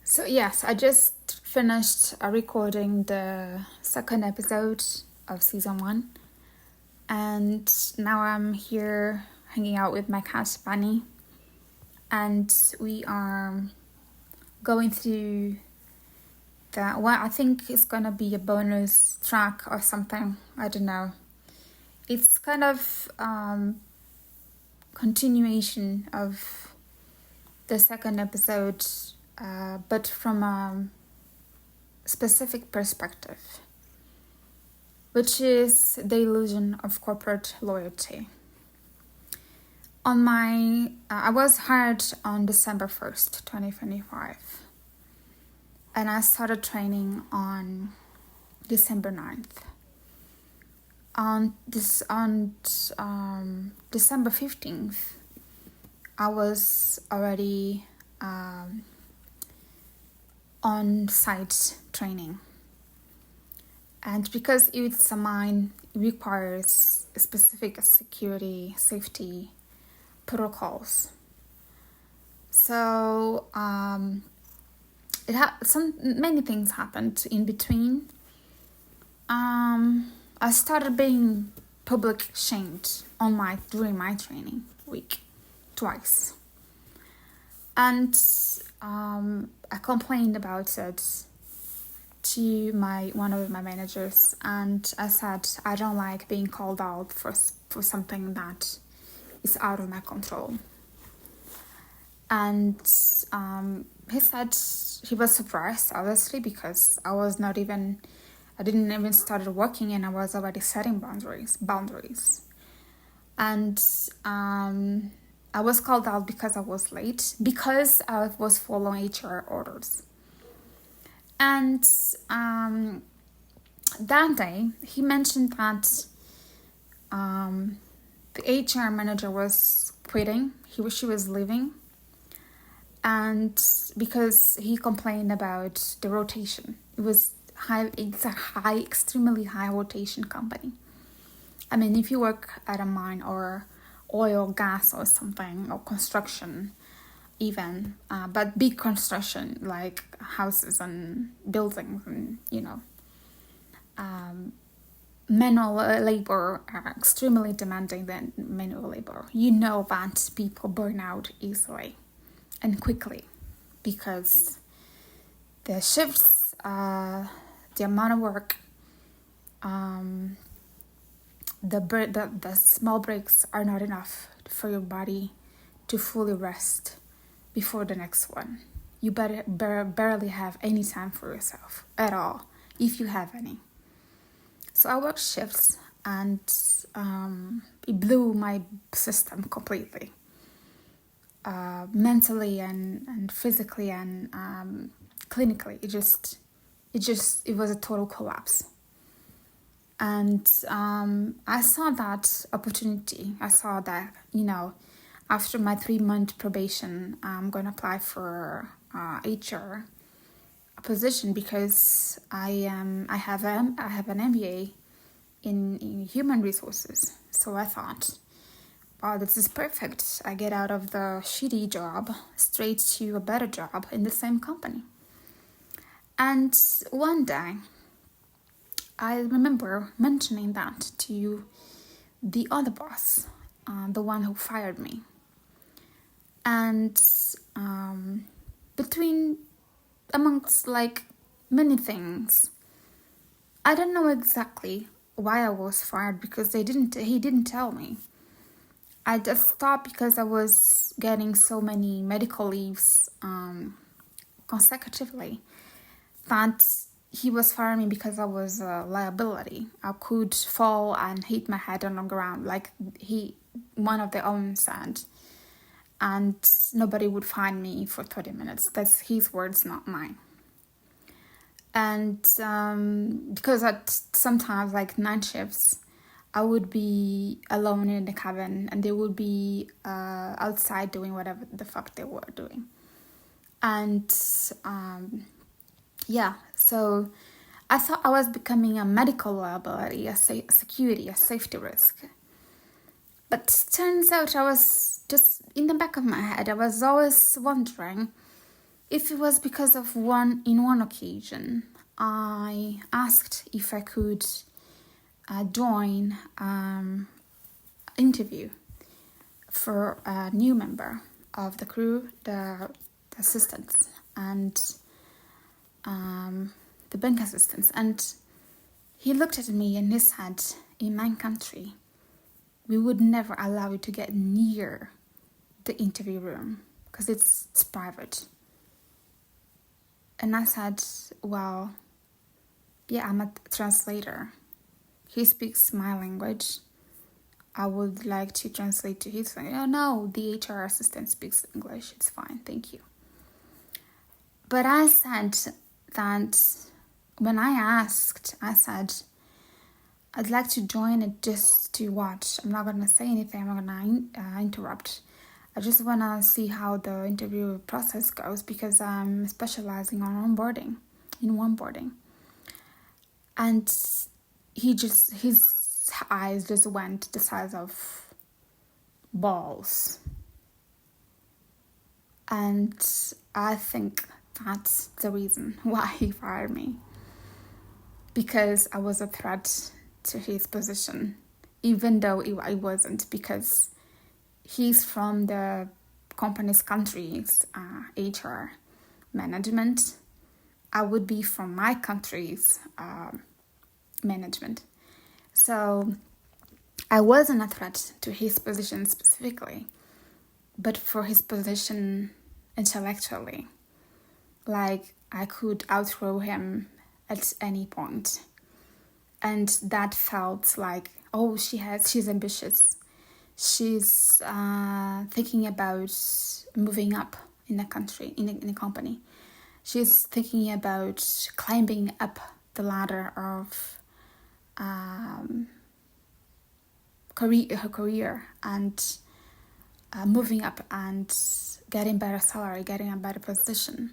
So yes, I just finished recording the second episode of season 1, and now I'm here hanging out with my cat Bunny, and we are going through I think it's gonna be a bonus track or something. I don't know. It's kind of continuation of the second episode, but from a specific perspective, which is the illusion of corporate loyalty. I was hired on December 1st, 2025, and I started training on December 9th. On December 15th, I was already on-site training. And because it's a mine, it requires specific security, safety protocols. So many things happened in between. I started being public shamed during my training week twice, and I complained about it to one of my managers, and I said I don't like being called out for something that is out of my control. And he said he was surprised, obviously, because I didn't even start working and I was already setting boundaries. And I was called out because I was late, because I was following HR orders. And that day, he mentioned that the HR manager was quitting. She was leaving. And because he complained about the rotation. It's a extremely high rotation company. I mean, if you work at a mine or oil, gas or something, or construction even, but big construction like houses and buildings and, manual labor are extremely demanding than manual labor. You know that people burn out easily and quickly because the shifts, the amount of work, the small breaks are not enough for your body to fully rest before the next one. You barely have any time for yourself at all, if you have any. So I worked shifts, and it blew my system completely, mentally and physically and clinically. It was a total collapse. And I saw that opportunity. I saw that, after my 3-month probation, I'm going to apply for HR position because I have an MBA in human resources. So I thought, wow, this is perfect. I get out of the shitty job straight to a better job in the same company. And one day, I remember mentioning that to the other boss, the one who fired me. And amongst many things, I don't know exactly why I was fired because he didn't tell me. I just thought because I was getting so many medical leaves consecutively that he was firing me because I was a liability. I could fall and hit my head on the ground like one of their own said, and nobody would find me for 30 minutes. That's his words, not mine. And because at sometimes night shifts, I would be alone in the cabin and they would be outside doing whatever the fuck they were doing. And so I thought I was becoming a medical liability, a security, a safety risk. But turns out I was just, in the back of my head, I was always wondering If it was because of one occasion, I asked if I could join interview for a new member of the crew, the assistants, and the bank assistants. And he looked at me and he said, in my country, we would never allow you to get near the interview room because it's private. And I said, well, yeah, I'm a translator. He speaks my language. I would like to translate to his language. Oh, no, the HR assistant speaks English. It's fine, thank you. But I said that when I asked, I said, I'd like to join it just to watch. I'm not going to say anything. I'm not going to interrupt. I just want to see how the interview process goes because I'm specializing on onboarding. And his eyes just went the size of balls. And I think that's the reason why he fired me. Because I was a threat to his position, even though I wasn't, because he's from the company's country's HR management. I would be from my country's management. So I wasn't a threat to his position specifically, but for his position intellectually. Like, I could outthrow him at any point. And that felt like, oh, she's ambitious. She's thinking about moving up in a country, in a company. She's thinking about climbing up the ladder of her career and moving up and getting better salary, getting a better position.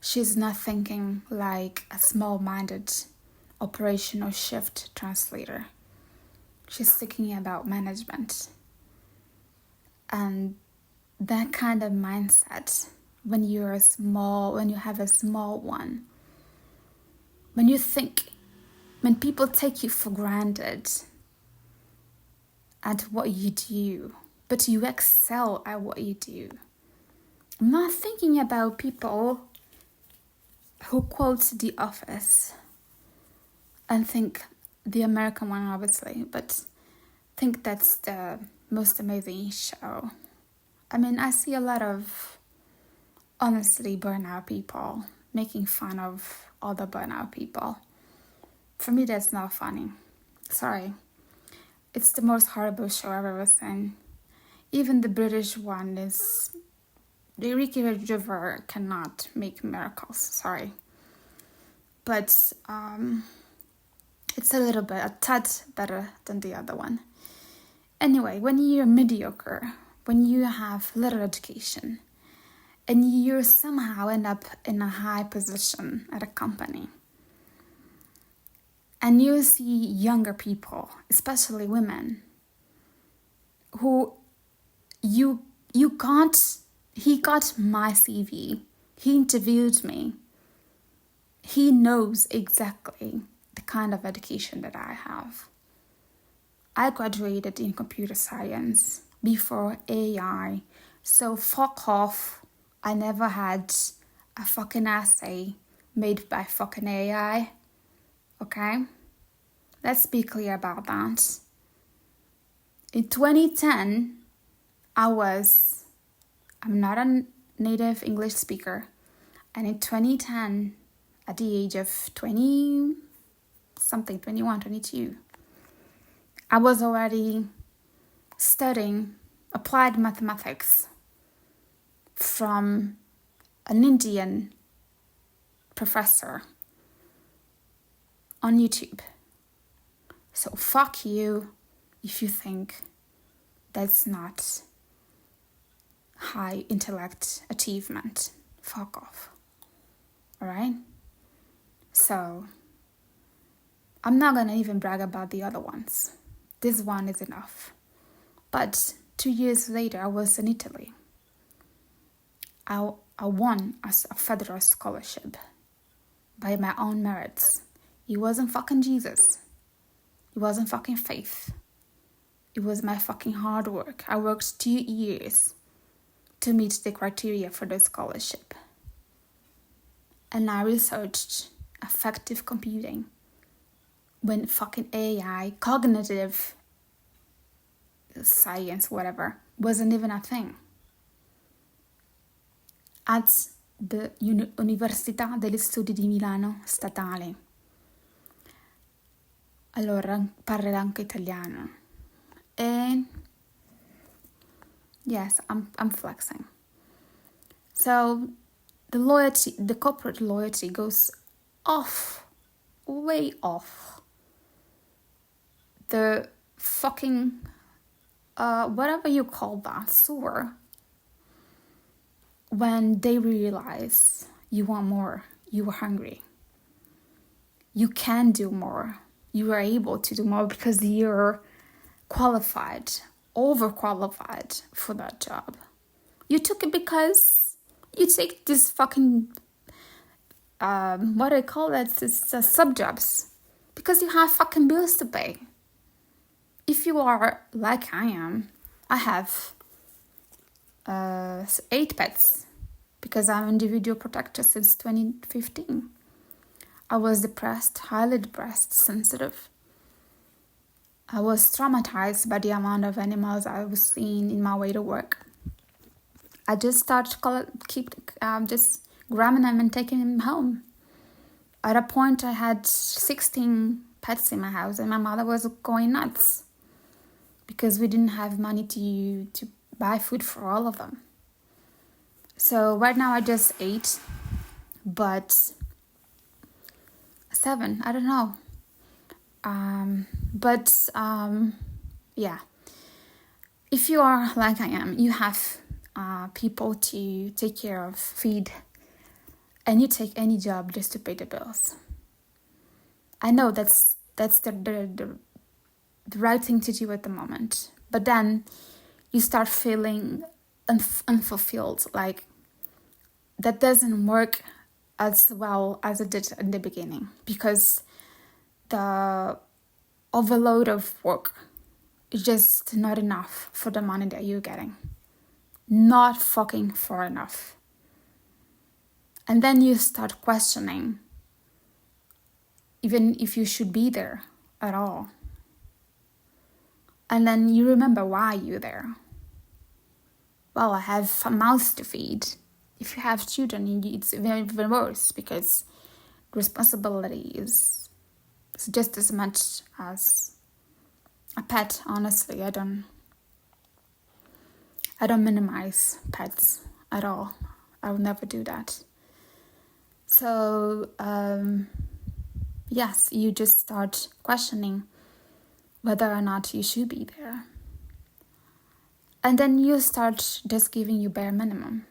She's not thinking like a small-minded operational shift translator. She's thinking about management. And that kind of mindset, when you have a small one, when people take you for granted at what you do, but you excel at what you do. I'm not thinking about people who quote The Office and think, the American one obviously, but think that's the most amazing show. I mean, I see a lot of, honestly, burnout people making fun of other burnout people. For me, that's not funny. Sorry. It's the most horrible show I've ever seen. Even the British one is... The Ricky Gervais cannot make miracles. Sorry. But it's a tad better than the other one. Anyway, when you're mediocre, when you have little education, and you somehow end up in a high position at a company, and you see younger people, especially women, who he got my CV, he interviewed me, he knows exactly the kind of education that I have. I graduated in computer science before AI, so fuck off. I never had a fucking essay made by fucking AI, okay? Let's be clear about that. In 2010, I'm not a native English speaker, and in 2010, at the age of 20-something, 21, 22, I was already studying applied mathematics from an Indian professor on YouTube. So fuck you if you think that's not high intellect achievement. Fuck off. Alright? So I'm not gonna even brag about the other ones. This one is enough. But 2 years later, I was in Italy. I I won a federal scholarship by my own merits. It wasn't fucking Jesus. It wasn't fucking faith. It was my fucking hard work. I worked 2 years to meet the criteria for the scholarship. And I researched effective computing when fucking AI, cognitive science, whatever, wasn't even a thing. At the Università degli Studi di Milano statale. Allora, parlerò anche italiano. And yes, I'm flexing. So the corporate loyalty goes off, way off. The fucking, whatever you call that, sewer. When they realize you want more, you are hungry. You can do more. You are able to do more because you're qualified, overqualified for that job. You took it because you take this fucking, what do I call it? It's sub-jobs. Because you have fucking bills to pay. If you are like I am, I have 8 pets because I'm an individual protector since 2015. I was depressed, highly depressed, sensitive. I was traumatized by the amount of animals I was seeing in my way to work. I just started just grabbing them and taking them home. At a point, I had 16 pets in my house, and my mother was going nuts because we didn't have money to buy food for all of them. So right now, I just 8, but 7, I don't know. Yeah. If you are like I am, you have people to take care of, feed, and you take any job just to pay the bills. I know that's the right thing to do at the moment, but then you start feeling unfulfilled, like that doesn't work as well as it did in the beginning, because the overload of work is just not enough for the money that you're getting. Not fucking far enough. And then you start questioning even if you should be there at all. And then you remember why you're there. Well, I have a mouth to feed. If you have children, it's even worse because responsibility is just as much as a pet. Honestly, I don't minimize pets at all. I will never do that. So, yes, you just start questioning whether or not you should be there. And then you start just giving you bare minimum.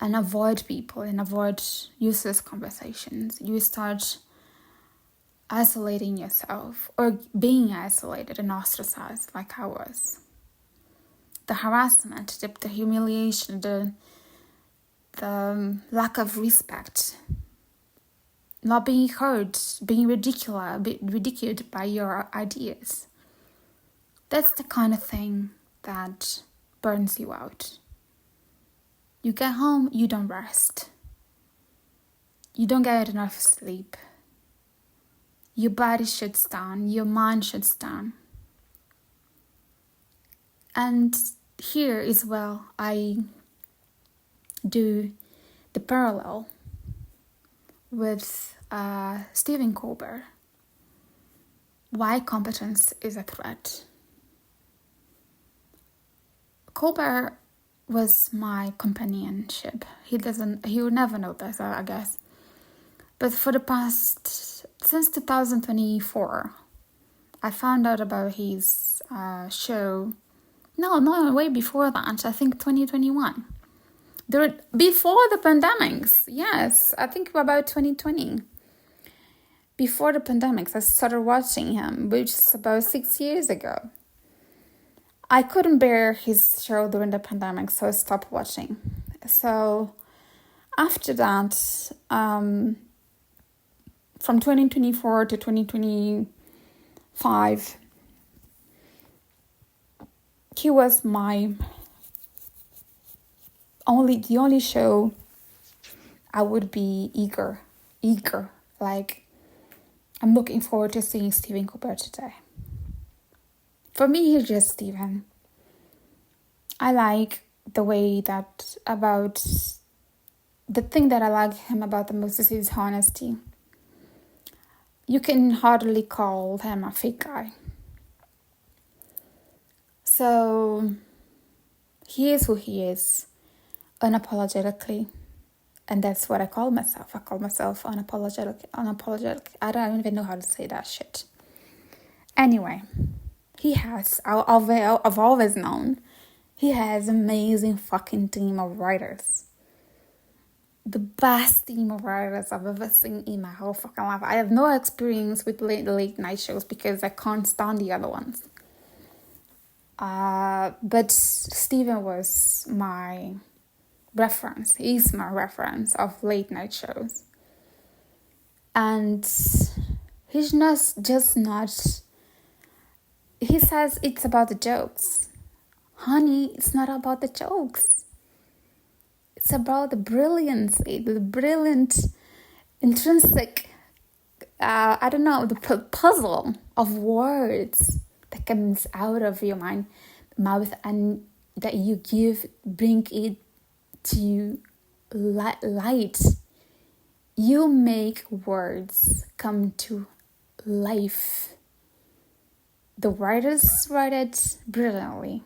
And avoid people and avoid useless conversations. You start isolating yourself or being isolated and ostracized like I was. The harassment, the humiliation, the lack of respect, not being heard, being ridiculed by your ideas. That's the kind of thing that burns you out. You get home, you don't rest. You don't get enough sleep. Your body shuts down, your mind shuts down. And here is where I do the parallel with Stephen Colbert. Why competence is a threat. Colbert was my companionship. He will never know this, I guess. But for the past, since 2024, I found out about his show. No, way before that. I think 2021. Before the pandemics. Yes, I think about 2020. Before the pandemics, I started watching him, which is about 6 years ago. I couldn't bear his show during the pandemic, so I stopped watching. So after that, from 2024 to 2025, he was the only show I would be eager. Like, I'm looking forward to seeing Stephen Colbert today. For me, he's just Stephen. I like the way that the thing that I like him about the most is his honesty. You can hardly call him a fake guy. So he is who he is, unapologetically. And that's what I call myself. I call myself unapologetic. I don't even know how to say that shit. Anyway, I've always known, he has amazing fucking team of writers. The best team of writers I've ever seen in my whole fucking life. I have no experience with late night shows because I can't stand the other ones. But Stephen was my reference. He's my reference of late night shows. And he's not. He says it's about the jokes. Honey, it's not about the jokes. It's about the brilliancy, the brilliant, intrinsic, the puzzle of words that comes out of your mouth, and that you bring it to light. You make words come to life. The writers write it brilliantly,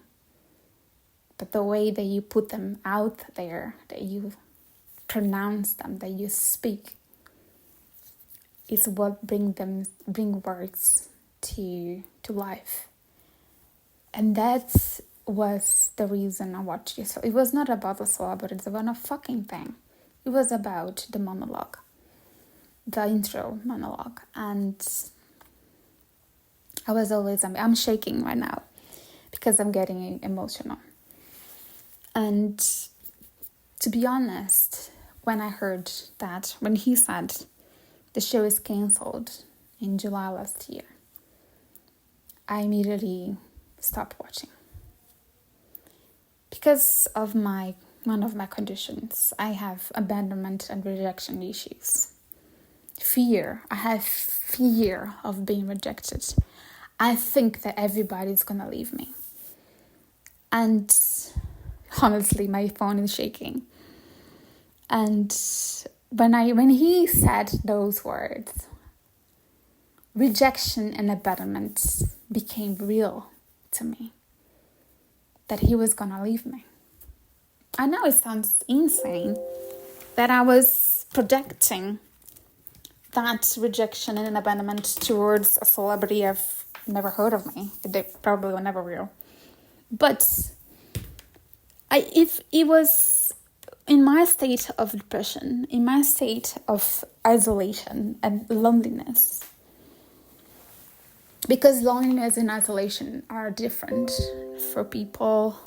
but the way that you put them out there, that you pronounce them, that you speak, is what bring words to life. And that was the reason I watched it. So it was not about the celebrity, it's about a fucking thing. It was about the monologue, the intro monologue. And I'm shaking right now because I'm getting emotional. And to be honest, when he said the show is cancelled in July last year, I immediately stopped watching. Because of one of my conditions, I have abandonment and rejection issues. I have fear of being rejected. I think that everybody's gonna leave me. And honestly, my phone is shaking. And when he said those words, rejection and abandonment became real to me. That he was gonna leave me. I know it sounds insane that I was projecting that rejection and abandonment towards a celebrity I've never heard of me. They probably were never real. But if it was in my state of depression, in my state of isolation and loneliness, because loneliness and isolation are different for people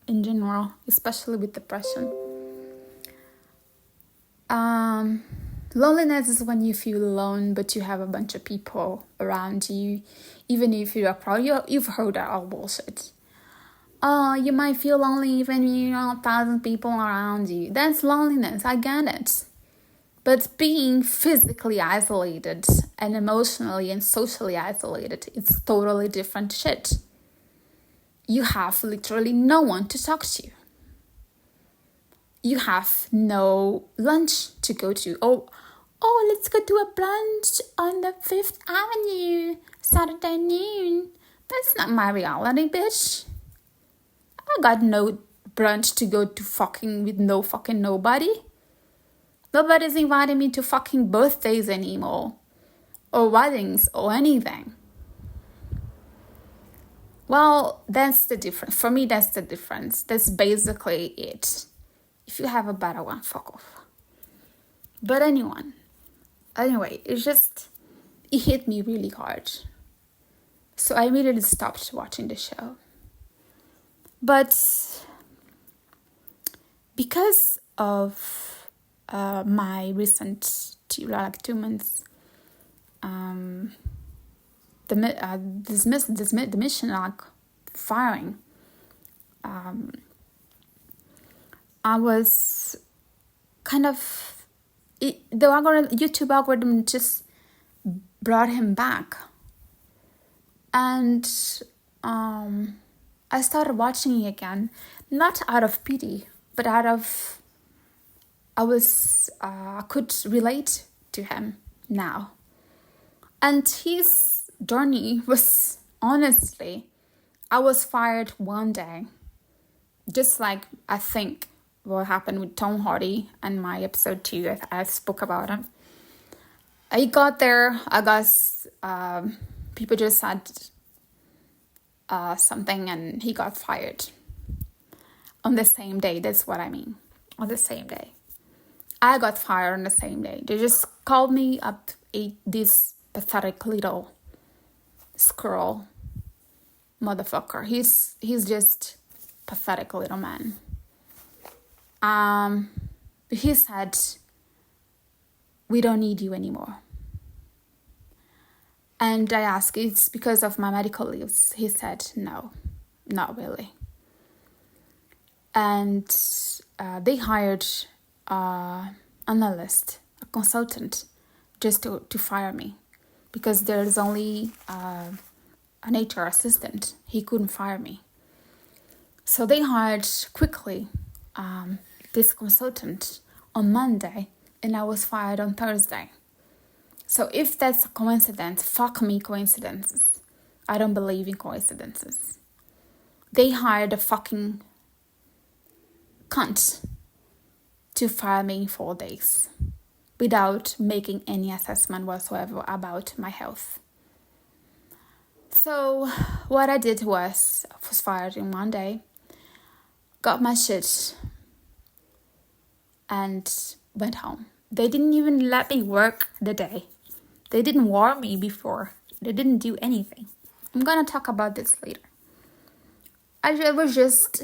in general, especially with depression. Loneliness is when you feel alone, but you have a bunch of people around you. Even if you're a crowd, you've heard that all bullshit. You might feel lonely even when you know 1,000 people around you. That's loneliness, I get it. But being physically isolated and emotionally and socially isolated, it's totally different shit. You have literally no one to talk to. You have no lunch to go to. Oh, let's go to a brunch on the 5th Avenue, Saturday noon. That's not my reality, bitch. I got no brunch to go to with no fucking nobody. Nobody's inviting me to fucking birthdays anymore. Or weddings or anything. Well, that's the difference. For me, that's the difference. That's basically it. If you have a better one, fuck off. But anyway, it hit me really hard. So I immediately stopped watching the show. But because of my recent 2 months, the mission, like firing, I was kind of, the YouTube algorithm just brought him back. And I started watching it again, not out of pity, but out of, I could relate to him now. And his journey was, honestly, I was fired one day, just like I think what happened with Tom Hardy and my episode 2, I spoke about it. I got there, I guess people just said something and he got fired on the same day. That's what I mean, on the same day. I got fired on the same day. They just called me up, this pathetic little squirrel motherfucker. He's just pathetic little man. He said, "We don't need you anymore." And I asked, "It's because of my medical leaves?" He said, "No, not really." And they hired an analyst, a consultant, just to fire me, because there's only an HR assistant. He couldn't fire me. So they hired quickly this consultant on Monday, and I was fired on Thursday. So if that's a coincidence, fuck me coincidences. I don't believe in coincidences. They hired a fucking cunt to fire me in 4 days without making any assessment whatsoever about my health. So what I did was fired in one day, got my shit, and went home. They didn't even let me work the day. They didn't warn me before. They didn't do anything. I'm gonna talk about this later. I was just,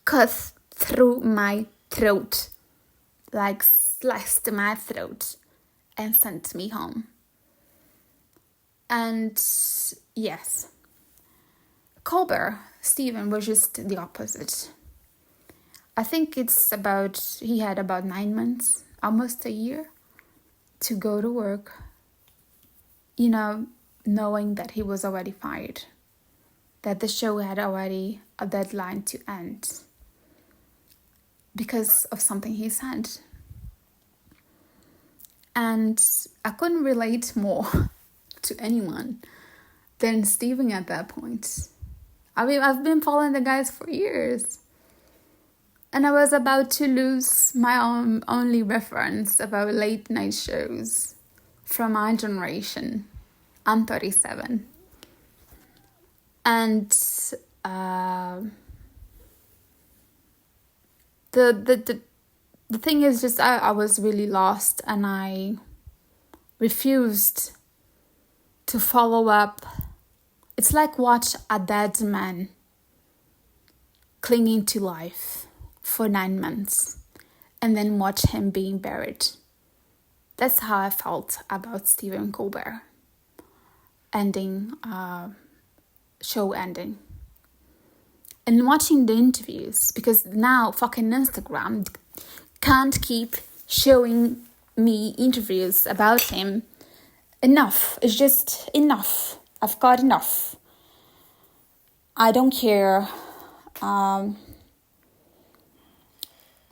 cut through my throat, like sliced my throat and sent me home. And yes, Colbert, Stephen, was just the opposite. I think he had about 9 months, almost a year, to go to work, knowing that he was already fired, that the show had already a deadline to end because of something he said. And I couldn't relate more to anyone than Stephen at that point. I mean, I've been following the guys for years. And I was about to lose my only reference about late night shows from my generation. I'm 37. And the thing is just I was really lost, and I refused to follow up. It's like watch a dead man clinging to life for 9 months and then watch him being buried. That's how I felt about Stephen Colbert show ending. And watching the interviews, because now fucking Instagram can't keep showing me interviews about him. Enough. It's just enough. I've got enough. I don't care.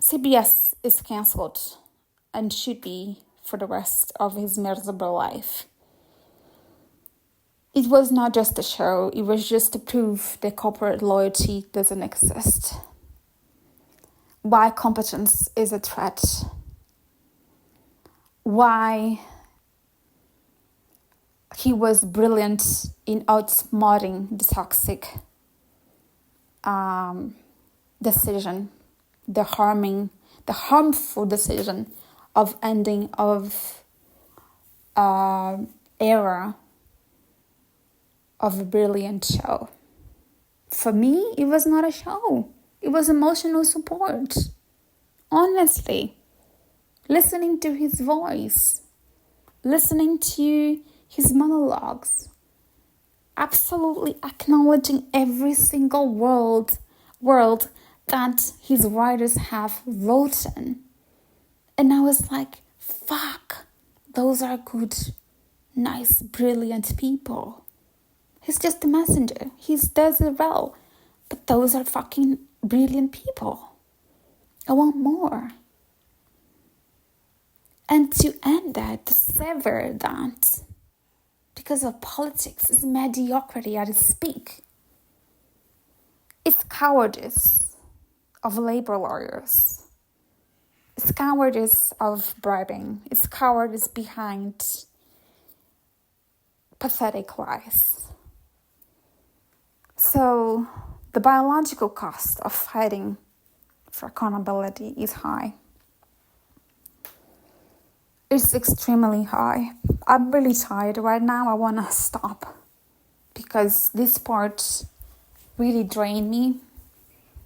CBS is cancelled and should be for the rest of his miserable life. It was not just a show, it was just to prove that corporate loyalty doesn't exist. Why competence is a threat. Why he was brilliant in outsmarting the toxic decision, the harmful decision of ending of era of a brilliant show. For me, it was not a show. It was emotional support. Honestly, listening to his voice, listening to his monologues, absolutely acknowledging every single word that his writers have written. And I was like, fuck, those are good, nice, brilliant people. He's just a messenger. He does it well. But those are fucking brilliant people. I want more. And to end that, to sever that, because of politics, is mediocrity at its peak. It's cowardice of labor lawyers. It's cowardice of bribing. It's cowardice behind pathetic lies. So the biological cost of fighting for accountability is high. It's extremely high. I'm really tired right now. I want to stop because this part really drained me,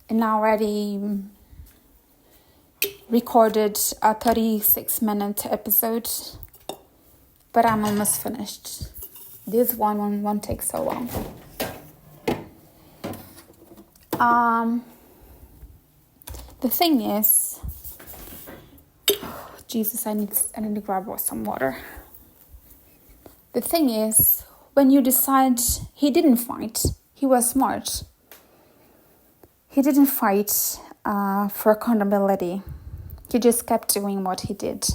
and I already recorded a 36-minute episode, but I'm almost finished. This one won't take so long. The thing is, Jesus, I need to grab some water. The thing is, when you decide, he didn't fight. He was smart. He didn't fight for accountability. He just kept doing what he did.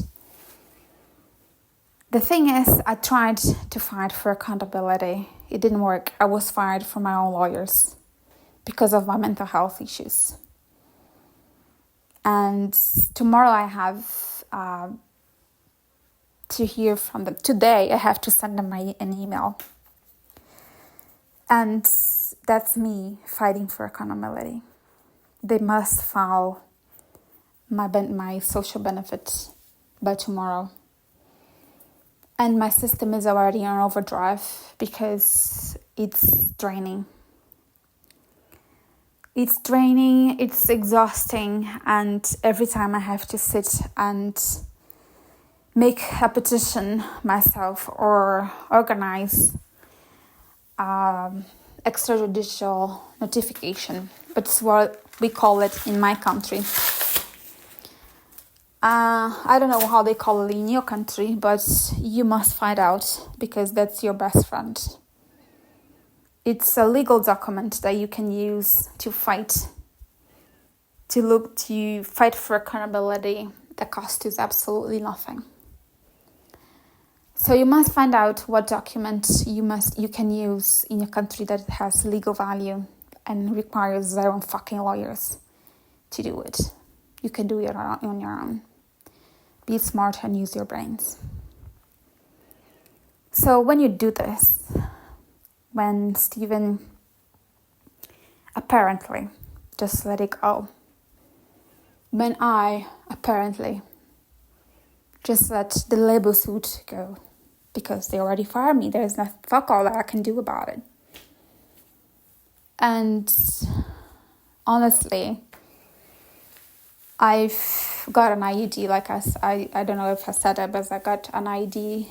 The thing is, I tried to fight for accountability. It didn't work. I was fired from my own lawyers because of my mental health issues. And tomorrow I have to hear from them. Today I have to send them an email. And that's me fighting for accountability. They must file my social benefit by tomorrow. And my system is already on overdrive because it's draining. It's draining, it's exhausting, and every time I have to sit and make a petition myself or organize extrajudicial notification, but it's what we call it in my country. I don't know how they call it in your country, but you must find out because that's your best friend. It's a legal document that you can use to fight for accountability that costs you absolutely nothing. So you must find out what document you can use in your country that has legal value and requires their own fucking lawyers to do it. You can do it on your own. Be smart and use your brains. So when you do this, when Stephen apparently just let it go, when I apparently just let the labor suit go, because they already fired me, there's no fuck all that I can do about it. And honestly, I've got an IUD, like I don't know if I said it, but I got an IUD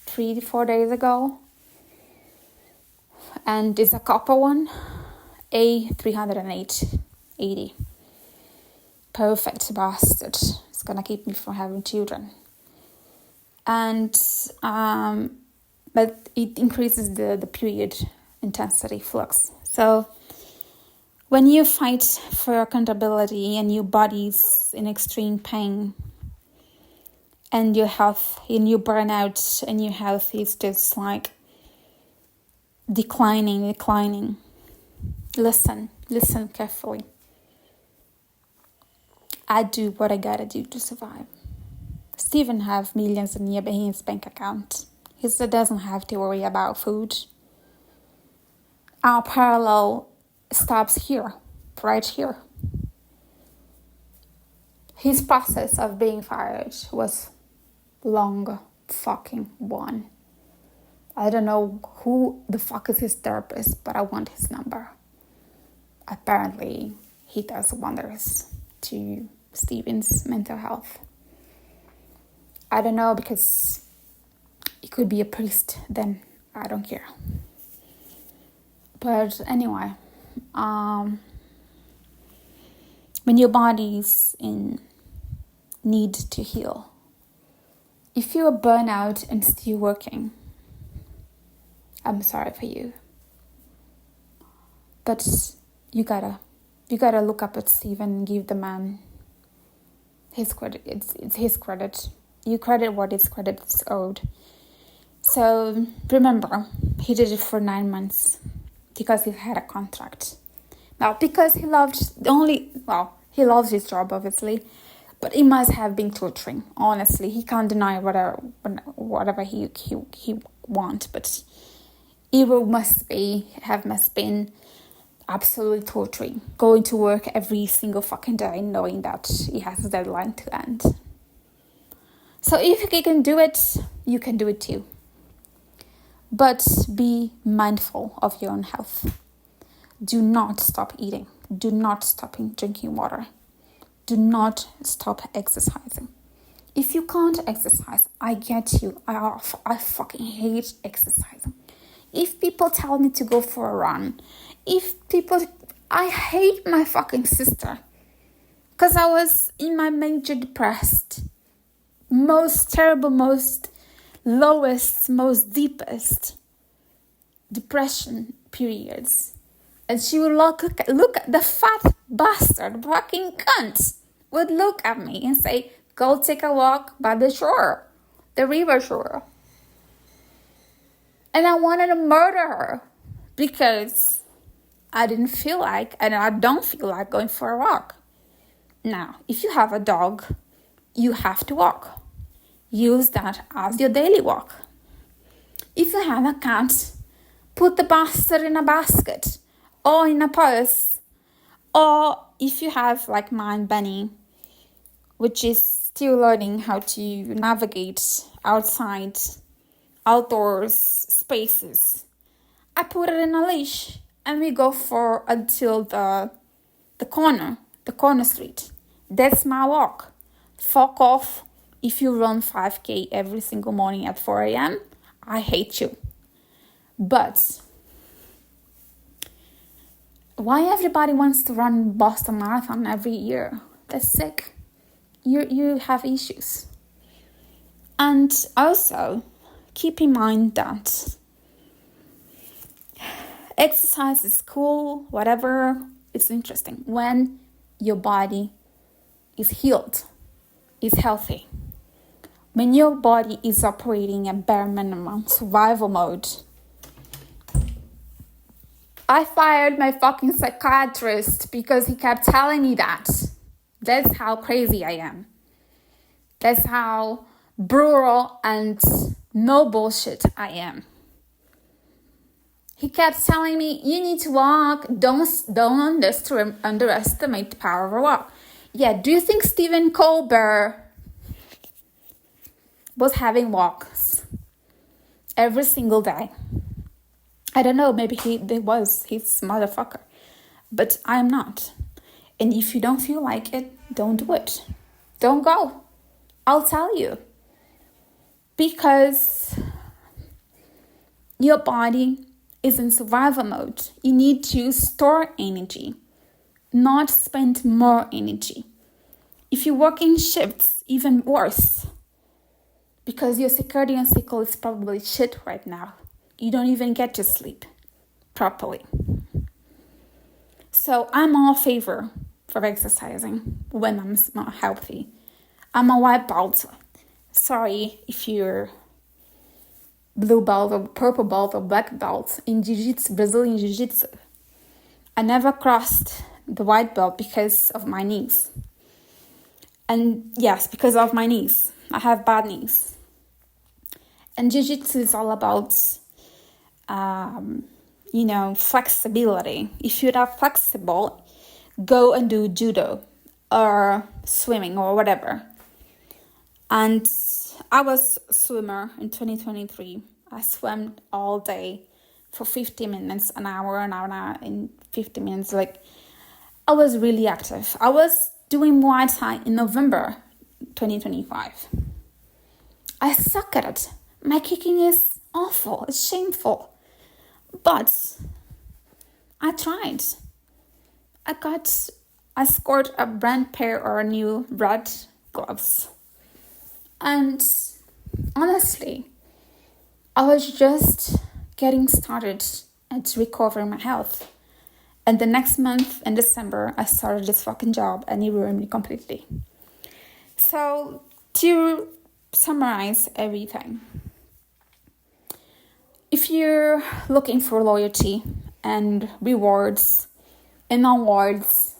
3-4 days ago. And it's a copper one, A380. Perfect bastard. It's gonna keep me from having children. And but it increases the period intensity flux. So when you fight for accountability and your body's in extreme pain and your health, and you burn out and your health is just like declining. Listen carefully. I do what I gotta do to survive. Stephen have millions in his bank account. He doesn't have to worry about food. Our parallel stops here, right here. His process of being fired was long fucking one. I don't know who the fuck is his therapist, but I want his number. Apparently, he does wonders to Stephen's mental health. I don't know, because he could be a priest, then I don't care. But anyway, when your body's in need to heal, if you're burnout and still working, I'm sorry for you. But you gotta look up at Stephen and give the man his credit. It's his credit. You credit what is credit is owed. So remember, he did it for 9 months because he had a contract. Now, because he loves his job, obviously, but it must have been torturing. Honestly, he can't deny whatever he wants, but it must been absolutely torturing. Going to work every single fucking day, knowing that he has a deadline to end. So if he can do it, you can do it too. But be mindful of your own health. Do not stop eating. Do not stop drinking water. Do not stop exercising. If you can't exercise, I get you. I fucking hate exercising. If people tell me to go for a run, I hate my fucking sister. Because I was in my major depressed, most terrible, most lowest, most deepest depression periods. And she would look at the fat bastard, fucking cunt, would look at me and say, go take a walk by the shore, the river shore. And I wanted to murder her because I didn't feel like, and I don't feel like going for a walk. Now, if you have a dog, you have to walk. Use that as your daily walk. If you have a cat, put the bastard in a basket or in a purse. Or if you have, like mine, Benny, which is still learning how to navigate outside, outdoors spaces, I put it in a leash and we go for until the corner street. That's my walk. Fuck off if you run 5K every single morning at 4 a.m. I hate you. But why everybody wants to run Boston Marathon every year? That's sick. You have issues. And also, keep in mind that exercise is cool, whatever, it's interesting. When your body is healed, is healthy. When your body is operating at bare minimum survival mode. I fired my fucking psychiatrist because he kept telling me that. That's how crazy I am. That's how brutal and no bullshit I am. He kept telling me, you need to walk. Don't underestimate the power of a walk. Yeah, do you think Stephen Colbert was having walks every single day? I don't know, maybe he's motherfucker. But I'm not. And if you don't feel like it, don't do it. Don't go. I'll tell you. Because your body is in survival mode. You need to store energy, not spend more energy. If you work in shifts, even worse. Because your circadian cycle is probably shit right now. You don't even get to sleep properly. So I'm all favor for exercising when I'm not healthy. I'm a white belt. Sorry if you're blue belt or purple belt or black belt in jiu-jitsu, Brazilian jiu-jitsu. I never crossed the white belt because of my knees. And yes, because of my knees. I have bad knees. And jiu-jitsu is all about, flexibility. If you're not flexible, go and do judo or swimming or whatever. And I was a swimmer in 2023. I swam all day for 50 minutes, an hour, and 50 minutes. I was really active. I was doing Muay Thai in November 2025. I suck at it. My kicking is awful. It's shameful. But I tried. I scored a brand pair or a new red gloves. And honestly, I was just getting started at recovering my health. And the next month in December, I started this fucking job and it ruined me completely. So to summarize everything, if you're looking for loyalty and rewards and awards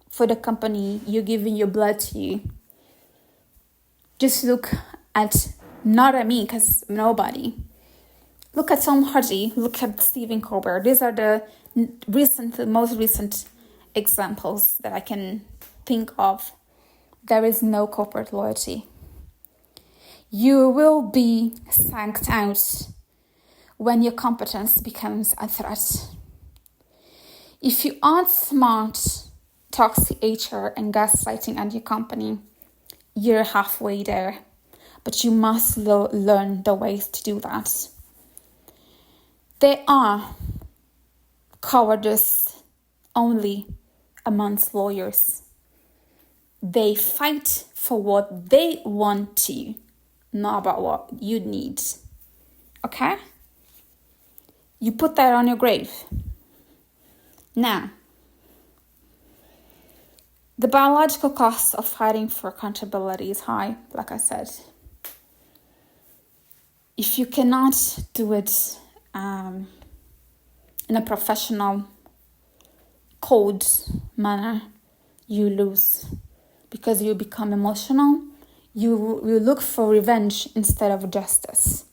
for the company you're giving your blood to, just look at, not at me because nobody. Look at Tom Hardy, look at Stephen Colbert. These are the most recent examples that I can think of. There is no corporate loyalty. You will be thanked out when your competence becomes a threat. If you aren't smart, toxic HR and gaslighting at your company, you're halfway there. But you must learn the ways to do that. There are cowardice only amongst lawyers. They fight for what they want to, not about what you need. Okay? You put that on your grave. Now, the biological cost of fighting for accountability is high, like I said. If you cannot do it in a professional, cold manner, you lose. Because you become emotional, you look for revenge instead of justice.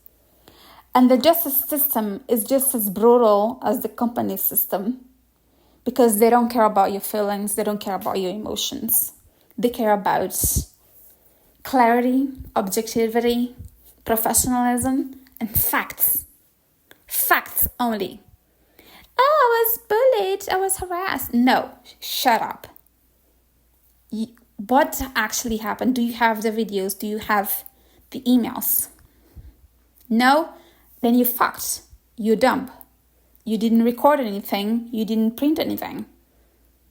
And the justice system is just as brutal as the company system because they don't care about your feelings, they don't care about your emotions. They care about clarity, objectivity, professionalism, and facts. Facts only. Oh, I was bullied, I was harassed. No, shut up. What actually happened? Do you have the videos? Do you have the emails? No? Then you fucked. You're dumb. You didn't record anything. You didn't print anything.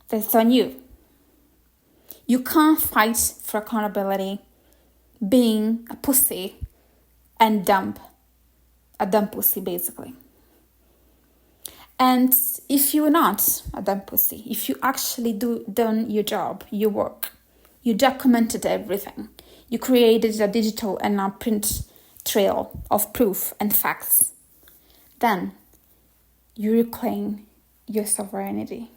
That's on you. You can't fight for accountability being a pussy and dumb. A dumb pussy, basically. And if you're not a dumb pussy, if you actually done your job, your work, you documented everything, you created a digital and a print trail of proof and facts, then you reclaim your sovereignty.